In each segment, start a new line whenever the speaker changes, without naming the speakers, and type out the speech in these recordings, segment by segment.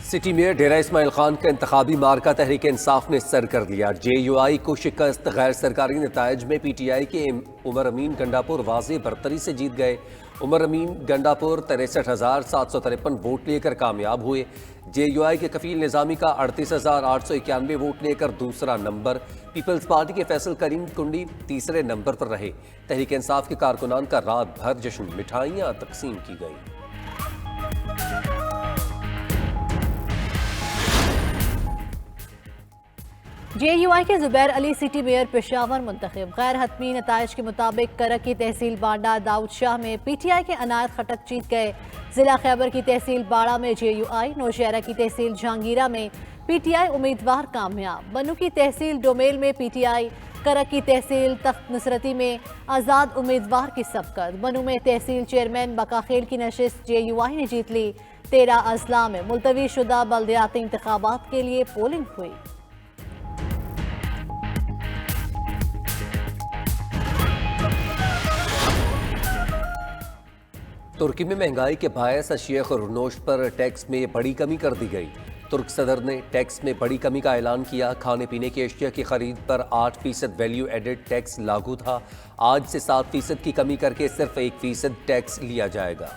City mayor डेरा इस्माइल खान का इंतखाबी मार्का तहरीक इंसाफ ने sir कर लिया। JUI को शिकस्त। गैर सरकारी नतायज में PTI के उमर अमीन गंडापुर वाज़े बरतरी से जीत गए। उमर अमीन गंडापुर 63,753 वोट लेकर कामयाब हुए। JUI के कफील निज़ामी का 38,891 वोट लेकर दूसरा नंबर। पीपल्स पार्टी के फैसल करीम कुंडी तीसरे नंबर पर रहे। तहरीक इंसाफ के कारकुनान का रात भर जश्न, मिठाइयाँ तकसीम की गई।
JUI के जुबैर अली सिटी मेयर पेशावर मुंतखब। गैर हतमी नतायज के मुताबिक करक की तहसील बांडा दाऊद शाह में PTI के अनायत खटक जीत गए। जिला खैबर की तहसील बाड़ा में JUI, नौशहरा की तहसील जहांगीरा में PTI उम्मीदवार कामयाब। बनू की तहसील डोमेल में PTI, करक की तहसील तख्त नुसरती में आज़ाद उम्मीदवार की सबकत। बनू में तहसील चेयरमैन बकाखेल की नशिस्त JUI ने जीत ली। 13 अजला में मुलतवी शुदा बल्दियाती इंतखाबात के लिए पोलिंग हुई।
तुर्की में महंगाई के बायस अशिया खुरनोश पर टैक्स में बड़ी कमी कर दी गई। तुर्क सदर ने टैक्स में बड़ी कमी का ऐलान किया। खाने पीने की अशिया की खरीद पर 8% वैल्यू एडेड टैक्स लागू था। आज से 7% की कमी करके सिर्फ 1% टैक्स लिया जाएगा।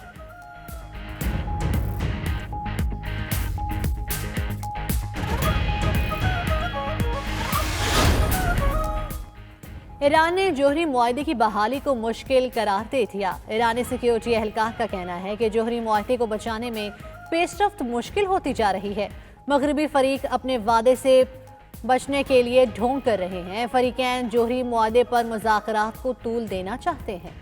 ईरान ने जोहरी मुआहदे की बहाली को मुश्किल करार दे दिया। ईरानी सिक्योरिटी एहलकार का कहना है कि जोहरी मुआहदे को बचाने में पेशरफ्त मुश्किल होती जा रही है। मगरबी फरीक अपने वादे से बचने के लिए ढोंग कर रहे हैं। फरीकैन जोहरी मुआहदे पर मुज़ाकरात को तूल देना चाहते हैं।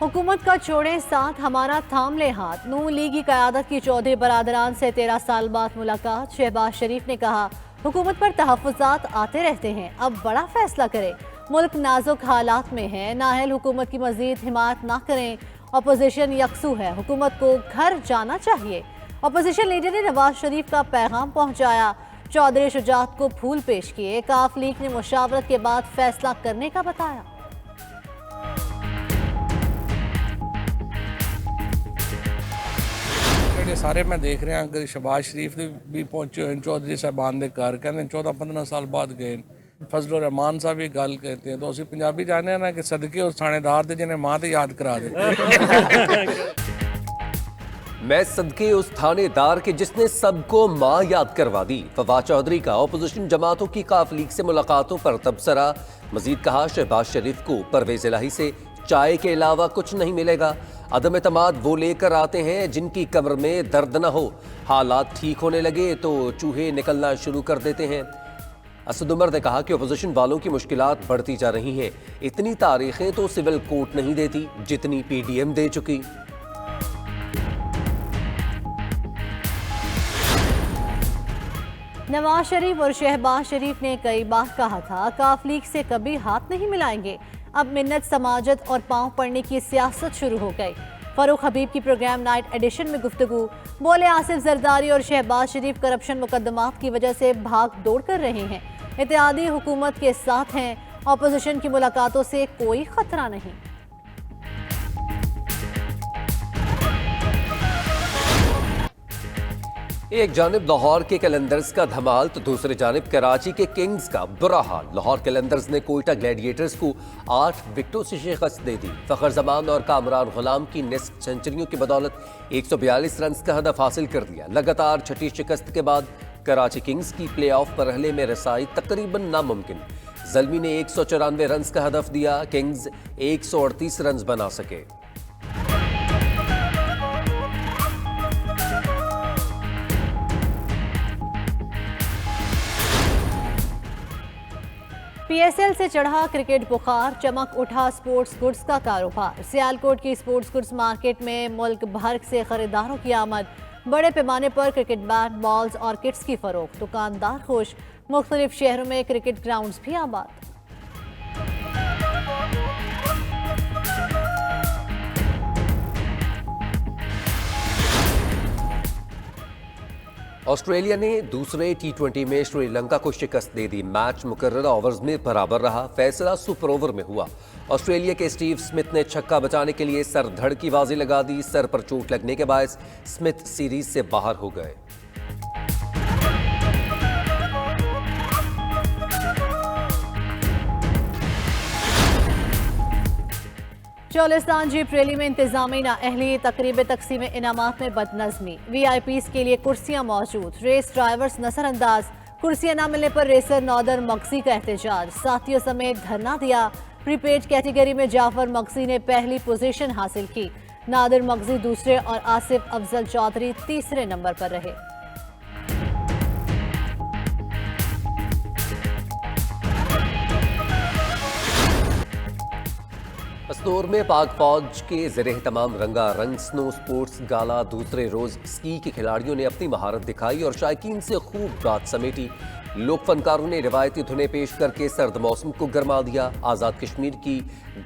हुकूमत का छोड़ें साथ, हमारा थाम ले हाथ। नून लीग की क़यादत की चौधरी बरादरान से 13 साल बाद मुलाकात। शहबाज शरीफ ने कहा, हुकूमत पर तहफ़्फ़ुज़ात आते रहते हैं, अब बड़ा फैसला करें। मुल्क नाजुक हालात में है, नाहल हुकूमत की मज़ीद हिमायत ना करें। अपोजिशन यकसू है, हुकूमत को घर जाना चाहिए। अपोजिशन लीडर ने नवाज शरीफ का पैगाम पहुँचाया। चौधरी शुजात को फूल पेश किए। काफ लीग ने मुशावरत के बाद फैसला करने का बताया।
सारे मैं देख रहा कि शहबाज शरीफ भी पहुंचे हुए चौधरी साहबान के घर, कहते 14-15 साल बाद गए। फजल रहमान साहब भी गल कहते हैं, तो असं पंजाबी जाने ना कि सदके उस थानेदार थे जिन्हें मां तो याद करा दे।
मैं सदके उस थानेदार के जिसने सबको मां याद करवा दी। फवाद चौधरी का अपोजिशन जमातों की काफ लीग से मुलाकातों पर तबसरा। मजीद कहा, शहबाज शरीफ को परवेज इलाही से चाय के अलावा कुछ नहीं मिलेगा। अदम एतमाद वो लेकर आते हैं जिनकी कमर में दर्द न हो। हालात ठीक होने लगे तो चूहे निकलना शुरू कर देते हैं। असद उमर ने कहा कि अपोजिशन वालों की मुश्किलात बढ़ती जा रही हैं। इतनी तारीखें तो सिविल कोर्ट नहीं देती जितनी PDM दे चुकी।
नवाज शरीफ और शहबाज शरीफ ने कई बार कहा था, काफ लीग से कभी हाथ नहीं मिलाएंगे। अब मिन्नत, समाजत और पांव पड़ने की सियासत शुरू हो गई। फरूख हबीब की प्रोग्राम नाइट एडिशन में गुफ्तगू। बोले, आसिफ जरदारी और शहबाज शरीफ करप्शन मुकदमात की वजह से भाग दौड़ कर रहे हैं। इत्तेहादी हुकूमत के साथ हैं। अपोजिशन की मुलाकातों से कोई खतरा नहीं।
एक जानिब लाहौर के कैलेंडर्स का धमाल तो दूसरी जानिब कराची के किंग्स का बुरा हाल। लाहौर कैलेंडर्स ने कोयटा ग्लैडिएटर्स को 8 विकेटों से शिकस्त दे दी। फखर जमान और कामरान गुलाम की निस्फ सेंचुरियों की बदौलत 142 रन का हदफ हासिल कर दिया। लगातार छठी शिकस्त के बाद कराची किंग्स की प्ले ऑफ पर मरहले में रसाई तकरीबन नामुमकिन। जल्मी ने 194 रन का हदफ दिया। किंग्स 138 रन बना सके।
PSL से चढ़ा क्रिकेट बुखार, चमक उठा स्पोर्ट्स गुड्स का कारोबार। सियालकोट की स्पोर्ट्स गुड्स मार्केट में मुल्क भर से खरीदारों की आमद। बड़े पैमाने पर क्रिकेट बैट, बॉल्स और किट्स की फरोख्त। दुकानदार खुश। मुख्तलिफ शहरों में क्रिकेट ग्राउंड्स भी आबाद।
ऑस्ट्रेलिया ने दूसरे T20 में श्रीलंका को शिकस्त दे दी। मैच मुकर्रर ओवर्स में बराबर रहा। फैसला सुपर ओवर में हुआ। ऑस्ट्रेलिया के स्टीव स्मिथ ने छक्का बचाने के लिए सर धड़ की बाजी लगा दी। सर पर चोट लगने के बायस स्मिथ सीरीज से बाहर हो गए।
चोलिस्तान जीप रैली में इंतजामी नाअहली, तकरीब तकसीम इनामात में बदनज़मी। VIPs के लिए कुर्सियां मौजूद, रेस ड्राइवर्स नजरअंदाज। कुर्सियां न मिलने पर रेसर नादर मगजी का एहतजाज, साथियों समेत धरना दिया। प्रीपेड कैटेगरी में जाफर मगजी ने पहली पोजीशन हासिल की। नादर मगजी दूसरे और आसिफ अफजल चौधरी तीसरे नंबर पर रहे।
अस्नौर में पाक फौज के ज़रिए तमाम रंगारंग स्नो स्पोर्ट्स गाला। दूसरे रोज स्की के खिलाड़ियों ने अपनी महारत दिखाई और शायकीन से खूब बात समेटी। लोक फनकारों ने रिवायती धुनें पेश करके सर्द मौसम को गरमा दिया। आज़ाद कश्मीर की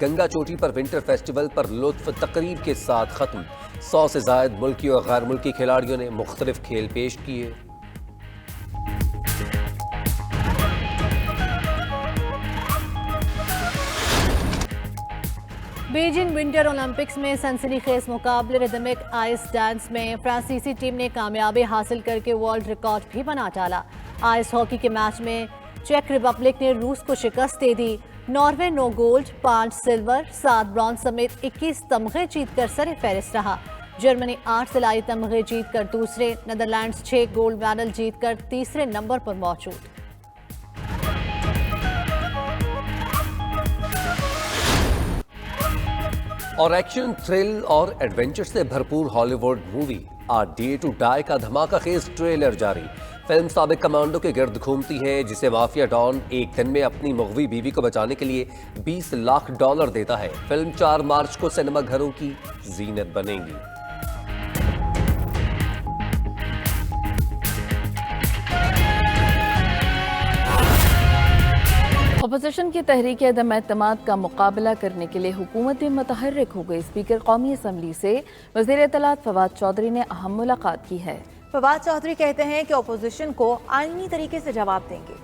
गंगा चोटी पर विंटर फेस्टिवल पर लुत्फ तकरीब के साथ खत्म। 100 से जायद मुल्की और गैर मुल्की खिलाड़ियों ने मुख्तलिफ खेल पेश किए।
बीजिंग विंटर ओलंपिक्स में सनसनीखेज मुकाबले रिदमिक आइस डांस में फ्रांसीसी टीम ने कामयाबी हासिल करके वर्ल्ड रिकॉर्ड भी बना डाला। आइस हॉकी के मैच में चेक रिपब्लिक ने रूस को शिकस्त दे दी। नॉर्वे 9 गोल्ड, 5 सिल्वर, 7 ब्रॉन्ज समेत 21 तमगे जीतकर सर फहरिस्त रहा। जर्मनी 8 सिलाई तमगे जीतकर दूसरे, नीदरलैंड्स 6 गोल्ड मेडल जीतकर तीसरे नंबर पर मौजूद।
और एक्शन, थ्रिल और एडवेंचर से भरपूर Hollywood movie a day to die का धमाकाखेज ट्रेलर जारी। फिल्म साबिक कमांडो के गिर्द घूमती है जिसे माफिया डॉन एक दिन में अपनी मुगवी बीवी को बचाने के लिए $20 लाख देता है। फिल्म 4 मार्च को सिनेमा घरों की जीनत बनेगी।
अपोजिशन की तहरीक अदम एतमाद का मुकाबला करने के लिए हुकूमत में मुतहर्रिक हो गई। स्पीकर कौमी असम्बली से वज़ीर इत्तलात फवाद चौधरी ने अहम मुलाकात की है।
फवाद चौधरी कहते हैं कि अपोजिशन को आईनी तरीके से जवाब देंगे।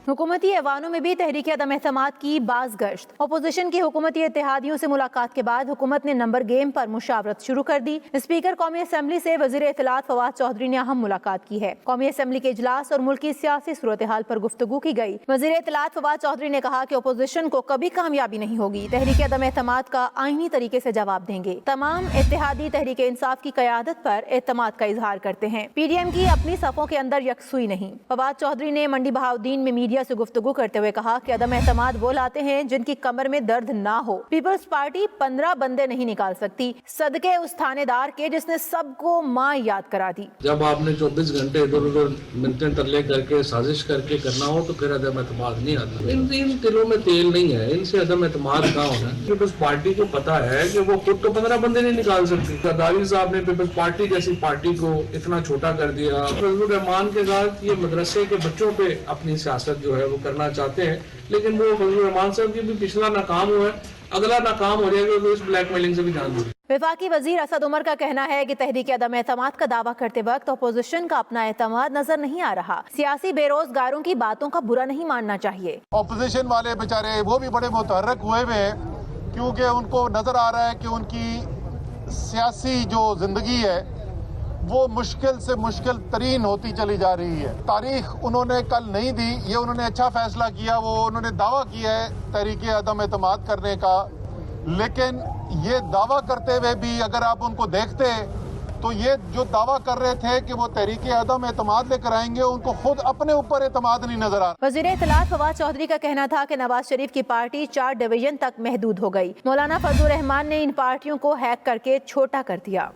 हुकूमती ऐवानों में भी तहरीक अदम एतमाद की बाज गश्त। अपोजिशन की हुकूमती इत्तेहादियों से मुलाकात के बाद हुकूमत ने नंबर गेम पर मुशावरत शुरू कर दी। स्पीकर कौमी असम्बली से वज़ीर इत्तलात फवाद चौधरी ने अहम मुलाकात की है। कौमी असम्बली के इजलास और मुल्क की सियासी सूरत हाल पर गुफ्तगू की गई। वज़ीर इत्तलात फवाद चौधरी ने कहा कि अपोजिशन को कभी कामयाबी नहीं होगी। तहरीक अदम एतमाद का आईनी तरीके से जवाब देंगे। तमाम इत्तेहादी तहरीक इंसाफ की क़यादत पर एतमाद का इजहार करते हैं। PDM की अपनी सफ़ों के अंदर यकसुई नहीं। फवाद चौधरी ने मंडी बहाउद्दीन में मीडिया से गुफ्तगू करते हुए कहा कि अदम एतमाद वो लाते हैं जिनकी कमर में दर्द ना हो। पीपल्स पार्टी 15 बंदे नहीं निकाल सकती, सदके उस थानेदार के जिसने सबको माँ याद करा दी।
जब आपने 24 घंटे इधर उधर मिलते तरले करके साजिश करके करना हो तो फिर अदम एतमाद नहीं आता। इन दिलों में तेल नहीं है, इनसे अदम एतमाद कहाँ होना। पीपल्स पार्टी को पता है कि वो खुद तो 15 बंदे नहीं निकाल सकती। गद्दाफी साहब ने पीपल्स पार्टी जैसी पार्टी को इतना छोटा कर दिया। फजलुर रहमान के साथ ये मदरसे के बच्चों पे अपनी सियासत जो है वो करना चाहते हैं, लेकिन वो फजलुर रहमान साहब की भी पिछला नाकाम हुआ है, अगला नाकाम हो जाएगा तो इस ब्लैकमेलिंग से भी जान दूंगी।
वफाकी वजीर असद उमर का कहना है कि तहरीक अदम एतमाद का दावा करते वक्त अपोजिशन का अपना एतमाद नजर नहीं आ रहा। सियासी बेरोजगारों की बातों का बुरा नहीं मानना चाहिए।
अपोजिशन वाले बेचारे वो भी बड़े मुतहर्रिक हुए हैं क्योंकि उनको नजर आ रहा है कि उनकी सियासी जो जिंदगी है वो मुश्किल से मुश्किल तरीन होती चली जा रही है। तारीख उन्होंने कल नहीं दी, ये उन्होंने अच्छा फैसला किया। वो उन्होंने दावा किया है तहरीक अदम एतमाद करने का, लेकिन ये दावा करते हुए भी अगर आप उनको देखते तो ये जो दावा कर रहे थे कि वो तहरीक अदम एतमाद लेकर आएंगे, उनको खुद अपने ऊपर एतमाद नहीं नजर आ रहा।
वज़ीर इत्तलात फवाद चौधरी का कहना था कि नवाज शरीफ की पार्टी 4 डिवीजन तक महदूद हो गई। मौलाना फजलुर रहमान ने इन पार्टियों को हैक करके छोटा कर दिया।